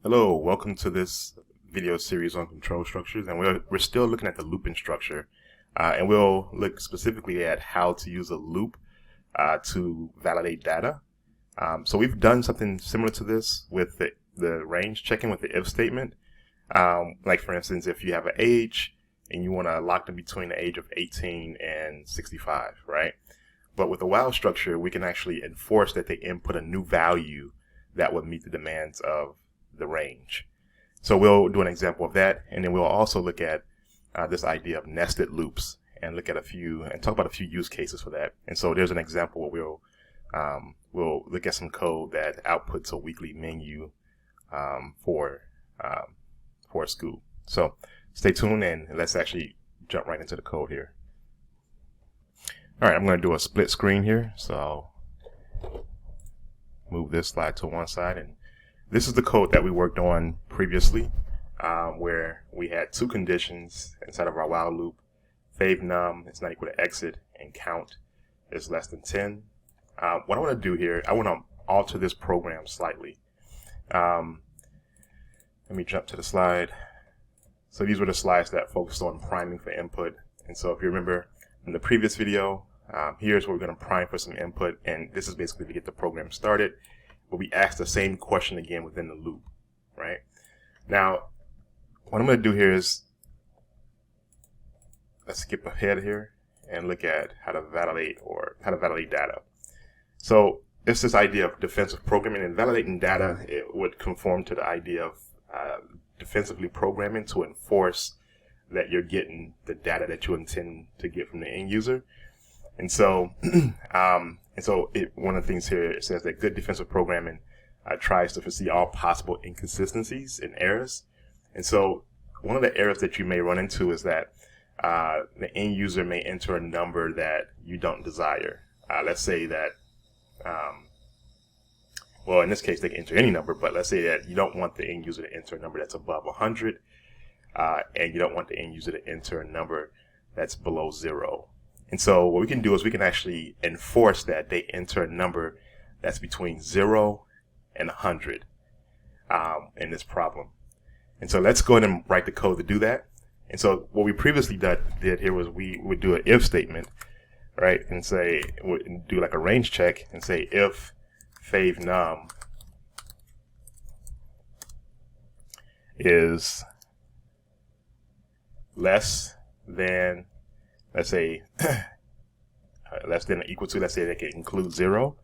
Hello, welcome to this video series on control structures, and we're still looking at the looping structure, and we'll look specifically at how to use a loop to validate data. So we've done something similar to this with the range checking with the if statement. Like for instance, if you have an age and you want to lock them between the age of 18 and 65, right? But with a while structure, we can actually enforce that they input a new value that would meet the demands of the range. So we'll do an example of that, and then we'll also look at this idea of nested loops and look at talk about a few use cases for that. And so there's an example where we'll look at some code that outputs a weekly menu for a school. So stay tuned and let's actually jump right into the code here. All right, I'm going to do a split screen here, so I'll move this slide to one side, and this is the code that we worked on previously, where we had two conditions inside of our while loop. Fave num is not equal to exit, and count is less than 10. What I want to do here, I want to alter this program slightly. Let me jump to the slide. So these were the slides that focused on priming for input. And so if you remember in the previous video, here's where we're going to prime for some input, and this is basically to get the program started. But we ask the same question again within the loop, right? Now, what I'm going to do here is, let's skip ahead here and look at how to validate data. So it's this idea of defensive programming, and validating data, it would conform to the idea of defensively programming to enforce that you're getting the data that you intend to get from the end user. And so, one of the things here, it says that good defensive programming tries to foresee all possible inconsistencies and errors. And so one of the errors that you may run into is that the end user may enter a number that you don't desire. Let's say that, well, in this case, they can enter any number, but let's say that you don't want the end user to enter a number that's above 100, and you don't want the end user to enter a number that's below 0. And so what we can do is we can actually enforce that they enter a number that's between 0 and 100 in this problem. And so let's go ahead and write the code to do that. And so what we previously did here was we would do an if statement, right? And say, we'd do like a range check and say if fave num is less than, let's say, less than or equal to, let's say that can include 0,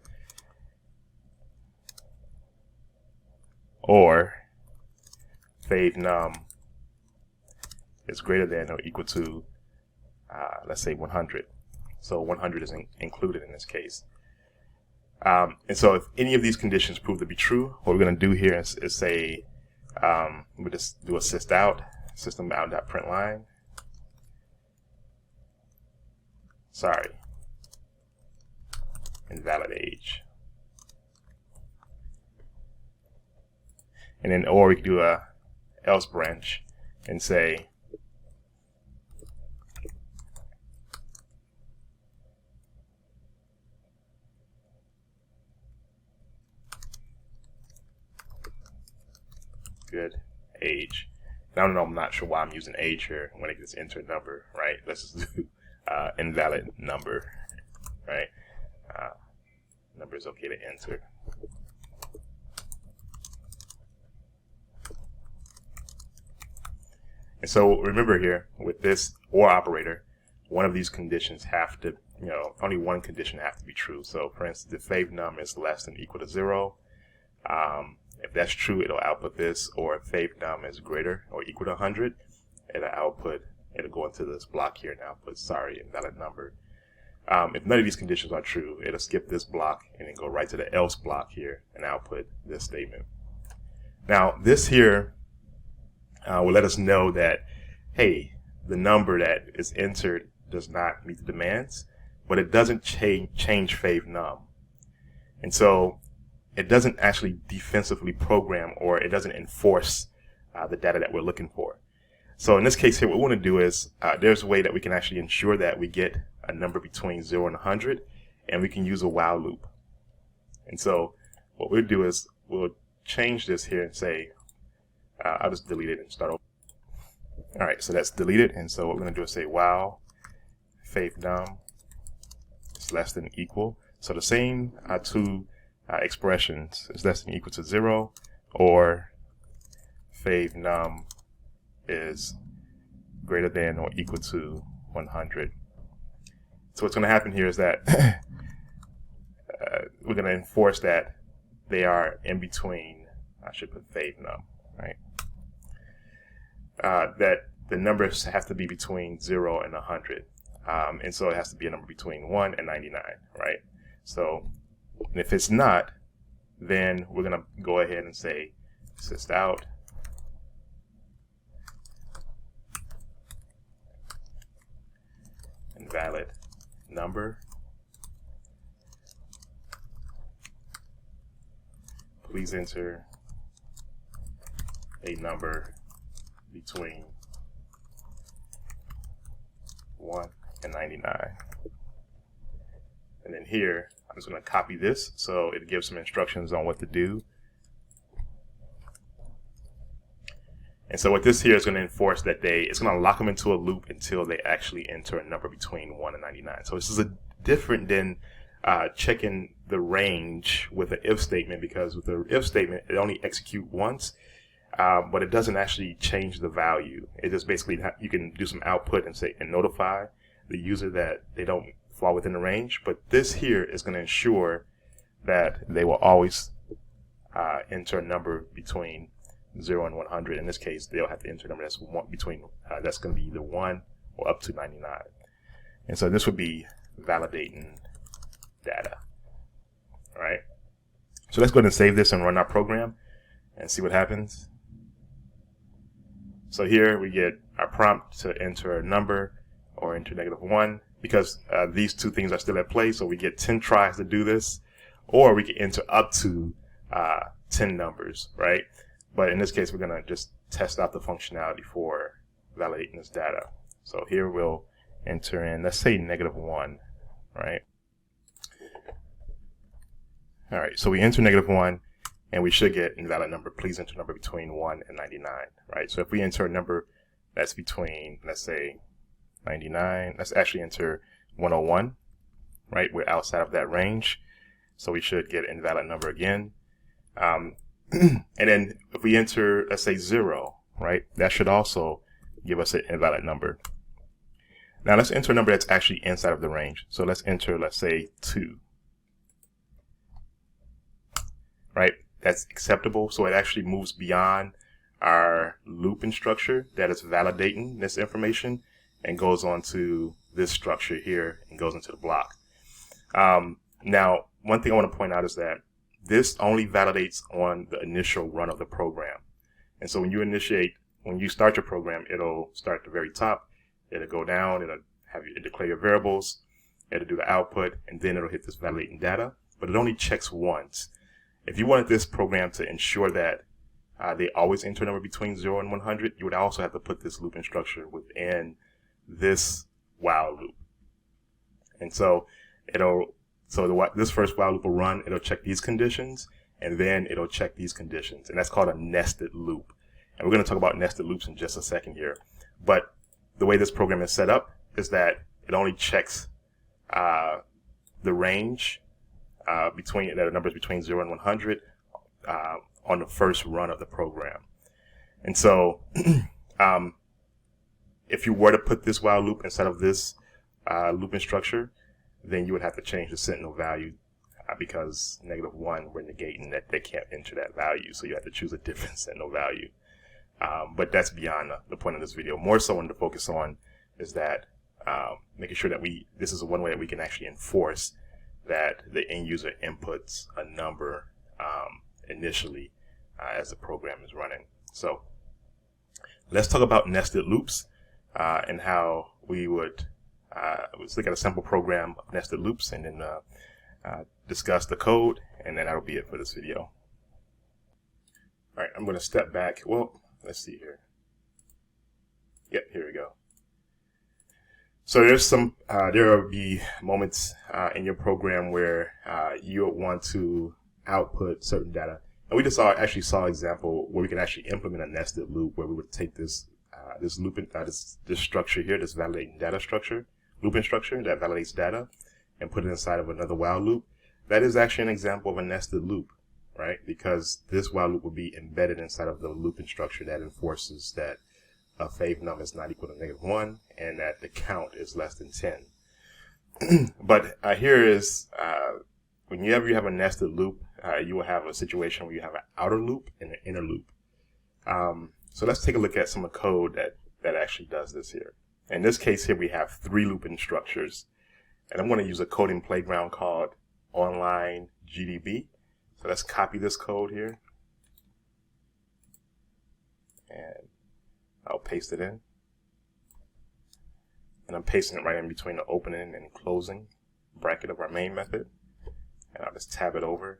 or fave num is greater than or equal to, let's say 100. So 100 is included in this case. And so if any of these conditions prove to be true, what we're going to do here is say, we'll just do a system out.println. Sorry, invalid age. And then, or we could do a else branch and say good age. Now, I'm not sure why I'm using age here when it gets enter number, right? Let's just do invalid number, right? Number is okay to enter. And so remember here, with this or operator, one of these conditions have to, only one condition has to be true. So for instance, if fave num is less than or equal to 0, if that's true, it'll output this, or if fave num is greater or equal to 100, it'll go into this block here and output, sorry, invalid number. If none of these conditions are true, it'll skip this block and then go right to the else block here and output this statement. Now, this here will let us know that, hey, the number that is entered does not meet the demands, but it doesn't change fave num. And so it doesn't actually defensively program, or it doesn't enforce the data that we're looking for. So in this case here, what we want to do is, there's a way that we can actually ensure that we get a number between 0 and 100, and we can use a while loop. And so what we'll do is we'll change this here and say I'll just delete it and start over. All right, so that's deleted, and so what we're going to do is say while favenum is less than equal. So the same two expressions is less than equal to 0, or favenum is greater than or equal to 100. So what's going to happen here is that we're going to enforce that they are in between. I should put favenum, right? That the numbers have to be between 0 and 100. And so it has to be a number between 1 and 99, right? So if it's not, then we're going to go ahead and say sys out invalid number. Please enter a number between 1 and 99. And then here, I'm just going to copy this so it gives some instructions on what to do. And so what this here is going to enforce that it's going to lock them into a loop until they actually enter a number between 1 and 99. So this is different than checking the range with an if statement, because with the if statement, it only executes once, but it doesn't actually change the value. It just basically, you can do some output and say, and notify the user that they don't fall within the range. But this here is going to ensure that they will always enter a number between 0 and 100. In this case, they'll have to enter a number that's that's going to be either 1 or up to 99. And so this would be validating data. All right. So let's go ahead and save this and run our program and see what happens. So here we get our prompt to enter a number or enter -1, because these two things are still at play. So we get 10 tries to do this, or we can enter up to 10 numbers, right? But in this case, we're going to just test out the functionality for validating this data. So here we'll enter in, let's say -1, right? All right, so we enter -1, and we should get invalid number. Please enter a number between 1 and 99, right? So if we enter a number that's between, let's say, 99, let's actually enter 101, right? We're outside of that range, so we should get invalid number again. And then if we enter, let's say 0, right? That should also give us an invalid number. Now let's enter a number that's actually inside of the range. So let's enter, let's say 2, right? That's acceptable. So it actually moves beyond our looping structure that is validating this information and goes on to this structure here and goes into the block. Now, one thing I want to point out is that this only validates on the initial run of the program. And so when you start your program, it'll start at the very top, it'll go down, it'll have you declare your variables, it'll do the output, and then it'll hit this validating data, but it only checks once. If you wanted this program to ensure that they always enter a number between 0 and 100, you would also have to put this looping structure within this while loop. And so this first while loop will run, it'll check these conditions, and then it'll check these conditions. And that's called a nested loop. And we're going to talk about nested loops in just a second here. But the way this program is set up is that it only checks the range between the numbers between 0 and 100 on the first run of the program. And so if you were to put this while loop instead of this looping structure, then you would have to change the sentinel value because -1, we're negating that they can't enter that value. So you have to choose a different sentinel value. But that's beyond the point of this video. More so, what to focus on is that making sure that this is one way that we can actually enforce that the end user inputs a number initially as the program is running. So let's talk about nested loops and how we would let's look at a simple program of nested loops and then discuss the code, and then that'll be it for this video. All right, I'm going to step back. Well, let's see here. Yep, here we go. So there's there will be moments in your program where you want to output certain data, And we just actually saw an example where we could actually implement a nested loop where we would take this this structure here, this validating data structure, looping structure that validates data, and put it inside of another while loop. That is actually an example of a nested loop, right? Because this while loop will be embedded inside of the looping structure that enforces that a fave num is not equal to -1 and that the count is less than 10. But here is, whenever you have a nested loop, you will have a situation where you have an outer loop and an inner loop. So let's take a look at some of the code that actually does this here. In this case here, we have 3 looping structures. And I'm going to use a coding playground called online GDB. So let's copy this code here. And I'll paste it in. And I'm pasting it right in between the opening and closing bracket of our main method. And I'll just tab it over.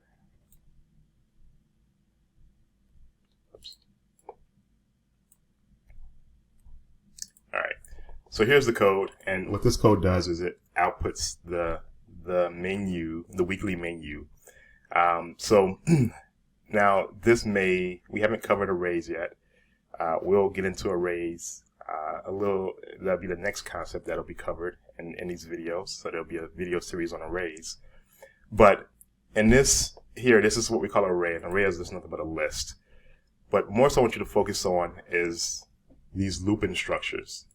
Oops. Alright, so here's the code, and what this code does is it outputs the menu, the weekly menu. So now we haven't covered arrays yet. We'll get into arrays that'll be the next concept that'll be covered in these videos. So there'll be a video series on arrays. But in this is what we call an array. An array is just nothing but a list. But more so I want you to focus on is these looping structures.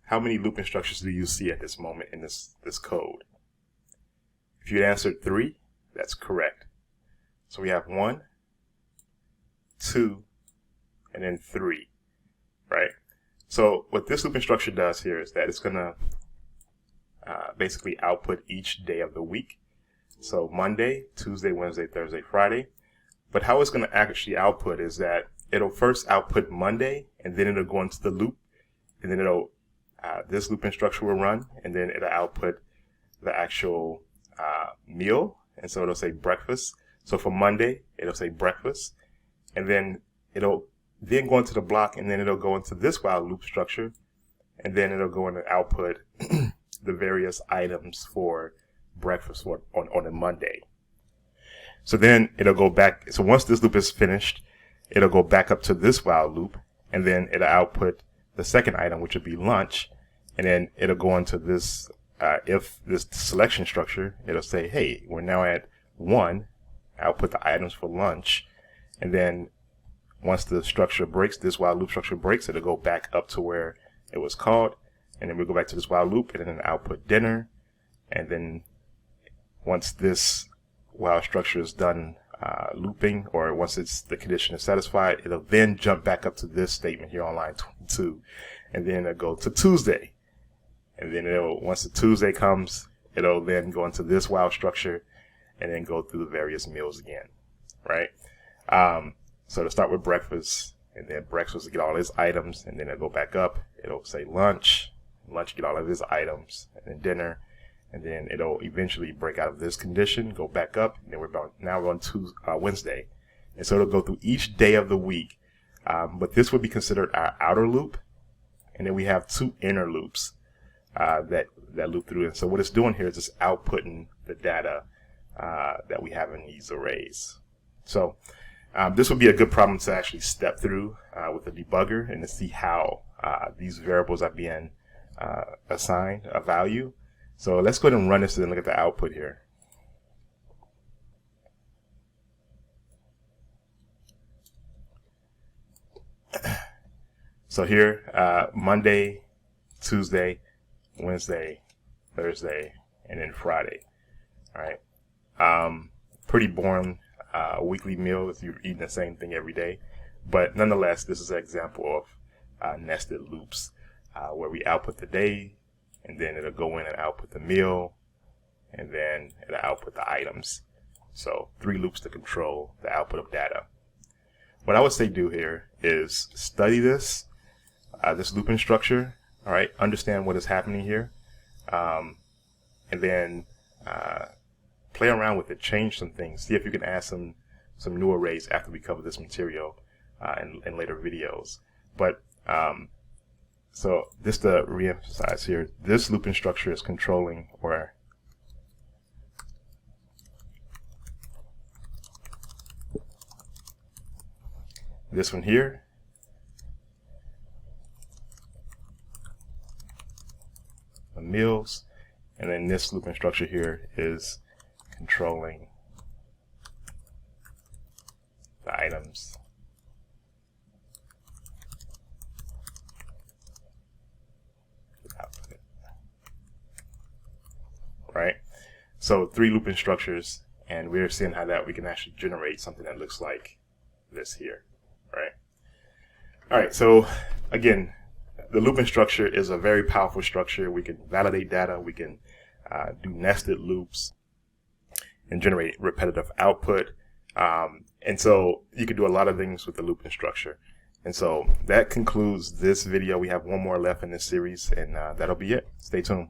How many looping structures do you see at this moment in this code? If you answered 3, that's correct. So we have 1, 2, and then 3, right? So what this looping structure does here is that it's going to basically output each day of the week. So Monday, Tuesday, Wednesday, Thursday, Friday. But how it's going to actually output is that it'll first output Monday, and then it'll go into the loop, and then it'll this looping structure will run, and then it'll output the actual meal, and so it'll say breakfast. So for Monday, it'll say breakfast, and then it'll go into the block, and then it'll go into this while loop structure, and then it'll go into output the various items for breakfast on a Monday. So then it'll go back. So once this loop is finished, it'll go back up to this while loop, and then it'll output the second item, which would be lunch, and then it'll go into this if this selection structure. It'll say, hey, we're now at 1, output the items for lunch, and then once the structure breaks, this while loop structure breaks, it'll go back up to where it was called, and then we'll go back to this while loop, and then output dinner, and then once this while structure is done looping, or once the condition is satisfied, it'll then jump back up to this statement here on line 22, and then it'll go to Tuesday, and then once the Tuesday comes, it'll then go into this while structure, and then go through the various meals again, right? So to start with breakfast, and then breakfast will get all its items, and then it'll go back up. It'll say lunch get all of its items, and then dinner, and then it'll eventually break out of this condition, go back up, and then we're on Wednesday. And so it'll go through each day of the week. But this would be considered our outer loop, and then we have 2 inner loops that loop through. And so what it's doing here is just outputting the data that we have in these arrays. So this would be a good problem to actually step through with a debugger and to see how these variables are being assigned a value. So let's go ahead and run this and look at the output here. So here, Monday, Tuesday, Wednesday, Thursday, and then Friday. All right. Pretty boring weekly meal if you're eating the same thing every day. But nonetheless, this is an example of nested loops where we output the day, and then it'll go in and output the meal, and then it'll output the items. So 3 loops to control the output of data. What I would say do here is study this looping structure, all right, understand what is happening here, and then play around with it, change some things, see if you can add some new arrays after we cover this material in later videos. But so just to reemphasize here, this looping structure is controlling this one here. The meals, and then this looping structure here is controlling the items. Right? So 3 looping structures, and we're seeing how that we can actually generate something that looks like this here, right? All right, so again, the looping structure is a very powerful structure. We can validate data, we can do nested loops and generate repetitive output. And so you can do a lot of things with the looping structure. And so that concludes this video. We have one more left in this series, and that'll be it. Stay tuned.